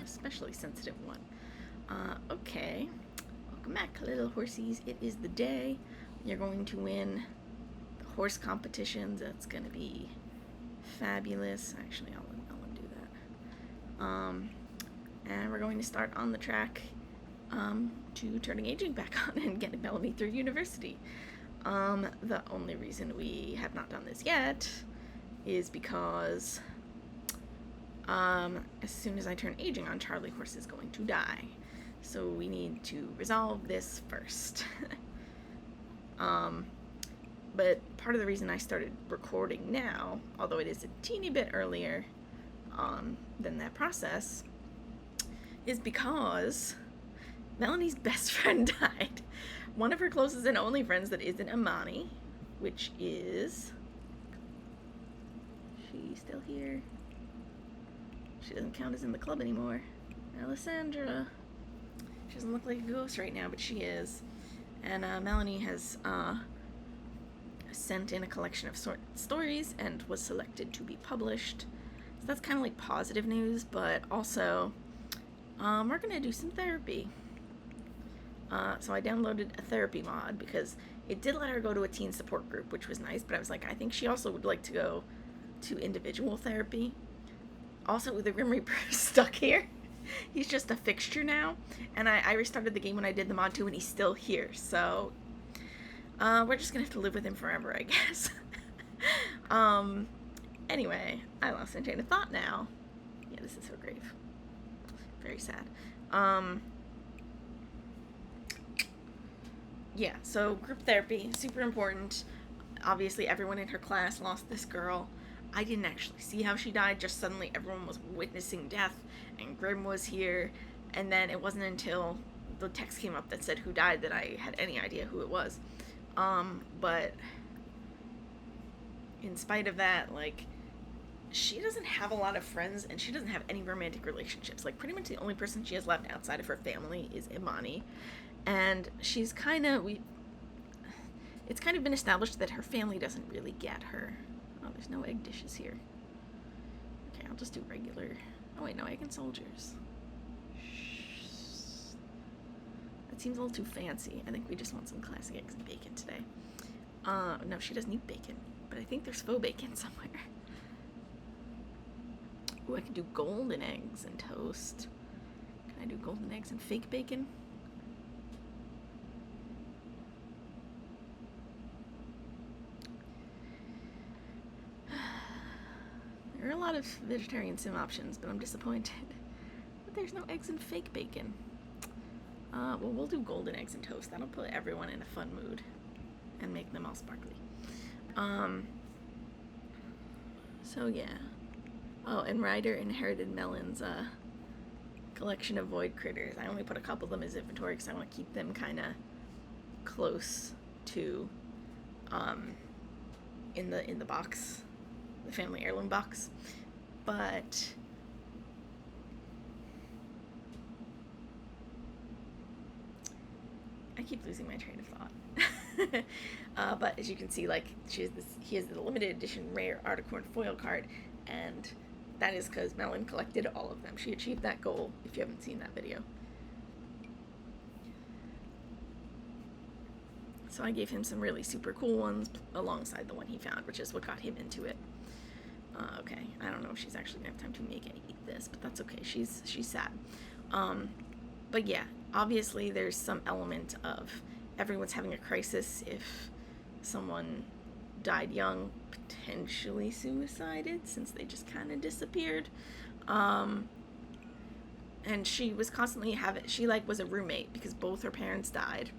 especially sensitive one. Okay. Welcome back, little horsies. It is the day you're going to win the horse competitions. That's going to be fabulous. Actually, I'll undo that. And we're going to start on the track to turning aging back on and getting Melanie through university. The only reason we have not done this yet is because as soon as I turn aging on, Charlie Horse is going to die. So we need to resolve this first. But part of the reason I started recording now, although it is a teeny bit earlier than that process, is because Melanie's best friend died. One of her closest and only friends that isn't Imani, which is... She's still here. She doesn't count as in the club anymore. Alessandra. She doesn't look like a ghost right now, but she is. And Melanie has sent in a collection of stories and was selected to be published. So that's kind of like positive news, but also we're going to do some therapy. So I downloaded a therapy mod because it did let her go to a teen support group, which was nice, but I was like, I think she also would like to go to individual therapy. Also, the Grim Reaper is stuck here. He's just a fixture now, and I restarted the game when I did the mod too, and he's still here, so we're just gonna have to live with him forever, I guess. Anyway, I lost my train of thought now. Yeah, this is so grave. Very sad. Yeah, so group therapy, super important. Obviously, everyone in her class lost this girl. I didn't actually see how she died, just suddenly everyone was witnessing death, and Grim was here, and then it wasn't until the text came up that said who died that I had any idea who it was. But in spite of that, like, she doesn't have a lot of friends, and she doesn't have any romantic relationships. Like, pretty much the only person she has left outside of her family is Imani, and she's kind of, it's kind of been established that her family doesn't really get her. Oh, there's no egg dishes here. Okay, I'll just do regular. Oh wait, no, egg and soldiers. That seems a little too fancy. I think we just want some classic eggs and bacon today. No, she doesn't need bacon, but I think there's faux bacon somewhere. Ooh, I could do golden eggs and toast. Can I do golden eggs and fake bacon? There are a lot of vegetarian sim options, but I'm disappointed that there's no eggs and fake bacon. Well, we'll do golden eggs and toast. That'll put everyone in a fun mood and make them all sparkly. So yeah. Oh, and Ryder inherited Melon's collection of void critters. I only put a couple of them as inventory because I want to keep them kind of close to in the box, the family heirloom box. But I keep losing my train of thought. But as you can see, like, he has the limited edition rare Articorn foil card, and that is because Melon collected all of them. She achieved that goal, if you haven't seen that video. So I gave him some really super cool ones alongside the one he found, which is what got him into it. Okay, I don't know if she's actually gonna have time to make and eat this, but that's okay. She's sad. But yeah, obviously there's some element of everyone's having a crisis if someone died young, potentially suicided, since they just kind of disappeared. And she was constantly she like was a roommate because both her parents died.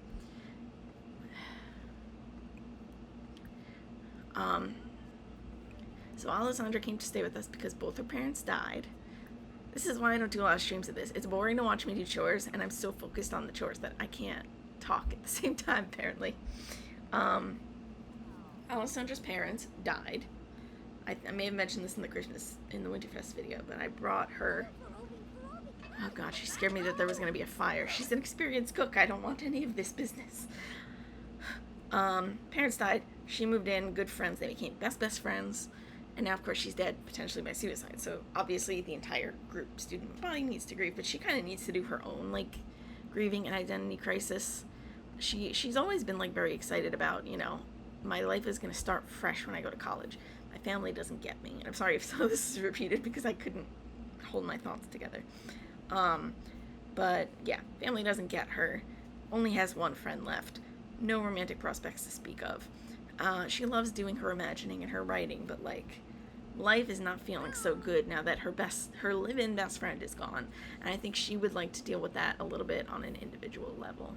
So Alessandra came to stay with us because both her parents died. This is why I don't do a lot of streams of this. It's boring to watch me do chores, and I'm so focused on the chores that I can't talk at the same time, apparently. Alessandra's parents died. I may have mentioned this in the Winterfest video, but I brought her... Oh god, she scared me that there was going to be a fire. She's an experienced cook. I don't want any of this business. Parents died. She moved in. Good friends. They became best friends. And now, of course, she's dead, potentially by suicide. So obviously, the entire group student body needs to grieve, but she kind of needs to do her own like grieving and identity crisis. She's always been like very excited about, you know, my life is going to start fresh when I go to college. My family doesn't get me. And I'm sorry if some of this is repeated because I couldn't hold my thoughts together. But yeah, family doesn't get her. Only has one friend left. No romantic prospects to speak of. She loves doing her imagining and her writing, but like life is not feeling so good now that her live-in best friend is gone, and I think she would like to deal with that a little bit on an individual level.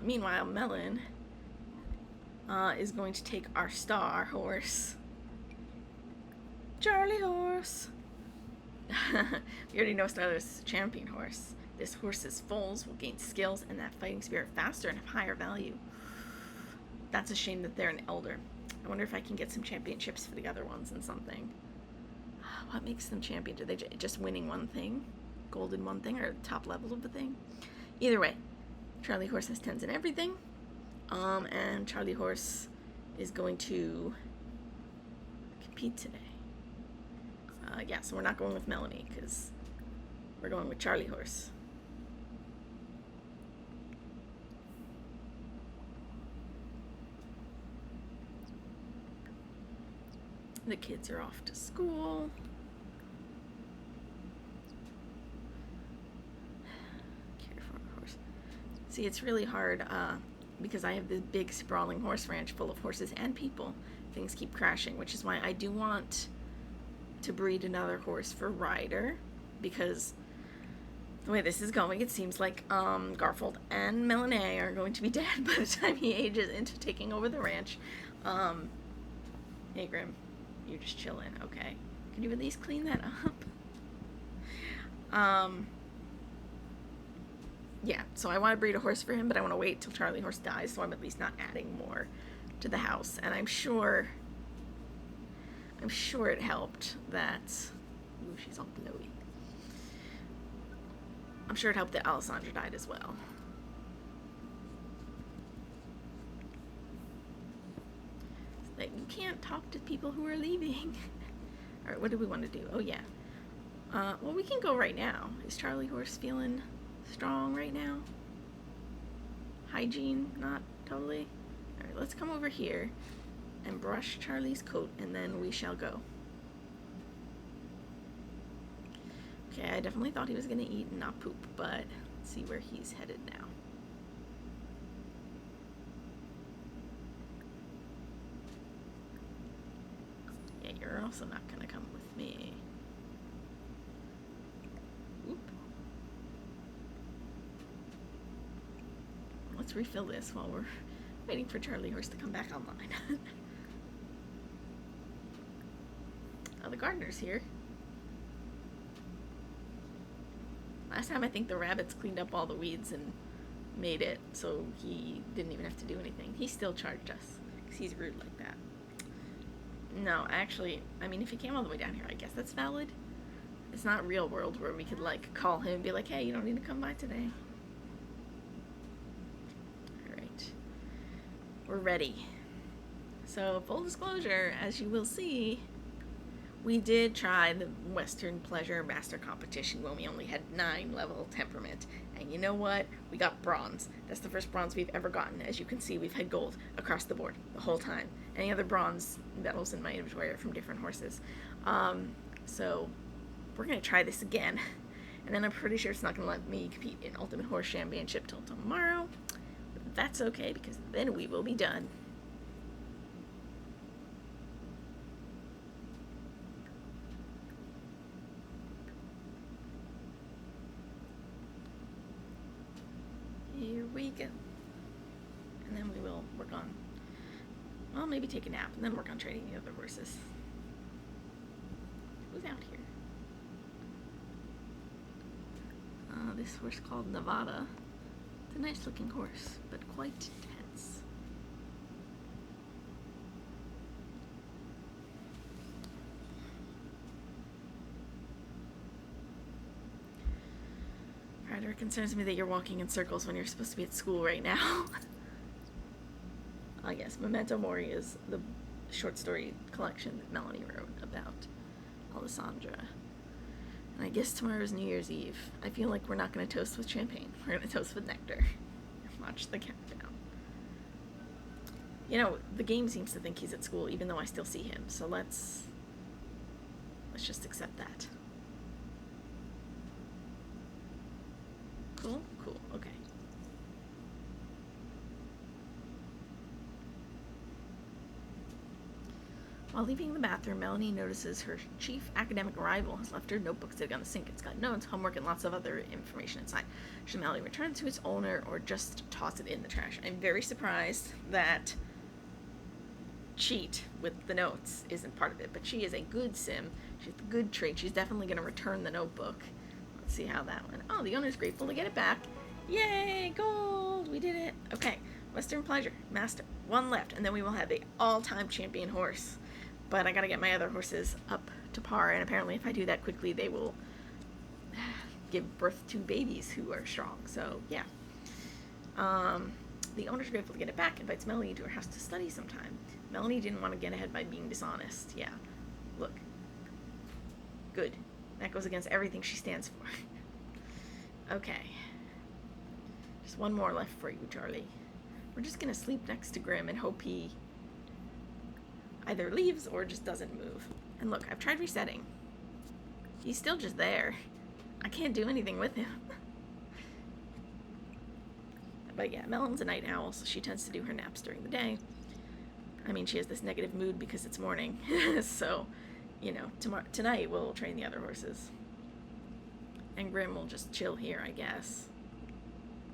Meanwhile, Melon is going to take our star horse, Charlie Horse. We already know Starler's is a champion horse. This horse's foals will gain skills and that fighting spirit faster and have higher value. That's a shame that they're an elder. I wonder if I can get some championships for the other ones and something. What makes them champion? Do they just winning one thing? Gold in one thing or top level of the thing? Either way, Charlie Horse has 10s in everything. And Charlie Horse is going to compete today. Yeah, so we're not going with Melanie because we're going with Charlie Horse. The kids are off to school. Care for a horse. See, it's really hard because I have this big sprawling horse ranch full of horses and people. Things keep crashing, which is why I do want to breed another horse for Ryder, because the way this is going, it seems like Garfield and Melanie are going to be dead by the time he ages into taking over the ranch. Hey, Grim. You're just chilling, okay. Can you at least clean that up? Yeah, so I want to breed a horse for him, but I want to wait till Charlie Horse dies, so I'm at least not adding more to the house. And I'm sure it helped that... Ooh, she's all glowy. I'm sure it helped that Alessandra died as well. That you can't talk to people who are leaving. Alright, what do we want to do? Oh, yeah. Well, we can go right now. Is Charlie Horse feeling strong right now? Hygiene, not totally. Alright, let's come over here and brush Charlie's coat, and then we shall go. Okay, I definitely thought he was going to eat and not poop, but let's see where he's headed now. You're also not going to come with me. Oop. Let's refill this while we're waiting for Charlie Horse to come back online. Oh, the gardener's here. Last time I think the rabbits cleaned up all the weeds and made it so he didn't even have to do anything. He still charged us because he's rude like that. No, actually, I mean, if he came all the way down here, I guess that's valid. It's not real world where we could, like, call him and be like, hey, you don't need to come by today. Alright. We're ready. So, full disclosure, as you will see, we did try the Western Pleasure Master Competition when we only had 9 level temperament. And you know what? We got bronze. That's the first bronze we've ever gotten. As you can see, we've had gold across the board the whole time. Any other bronze medals in my inventory are from different horses. So we're going to try this again. And then I'm pretty sure it's not going to let me compete in Ultimate Horse Championship till tomorrow. But that's okay, because then we will be done. Here we go. And then we will work on, well, maybe take a nap and then work on training the other horses. Who's out here? This horse called Nevada. It's a nice looking horse, but quite tense. Ryder, it concerns me that you're walking in circles when you're supposed to be at school right now. Yes, Memento Mori is the short story collection that Melanie wrote about Alessandra. And I guess tomorrow's New Year's Eve. I feel like we're not going to toast with champagne. We're going to toast with nectar. Watch the countdown. You know, the game seems to think he's at school, even though I still see him. So let's just accept that. Cool? Cool. Okay. While leaving the bathroom, Melanie notices her chief academic rival has left her notebook sitting on the sink. It's got notes, homework, and lots of other information inside. Should Melanie return it to its owner or just toss it in the trash? I'm very surprised that cheat with the notes isn't part of it, but she is a good sim. She's a good trait. She's definitely going to return the notebook. Let's see how that went. Oh, the owner's grateful to get it back. Yay, gold! We did it. Okay, Western Pleasure, Master. One left, and then we will have the all-time champion horse. But I gotta get my other horses up to par, and apparently if I do that quickly, they will give birth to babies who are strong. So, yeah. The owner's grateful to get it back, invites Melanie to her house to study sometime. Melanie didn't want to get ahead by being dishonest. Yeah. Look. Good. That goes against everything she stands for. Okay. Just one more left for you, Charlie. We're just gonna sleep next to Grim and hope he either leaves or just doesn't move. And look, I've tried resetting. He's still just there. I can't do anything with him. But yeah, Melon's a night owl, so she tends to do her naps during the day. I mean, she has this negative mood because it's morning. So, you know, tonight we'll train the other horses. And Grim will just chill here, I guess.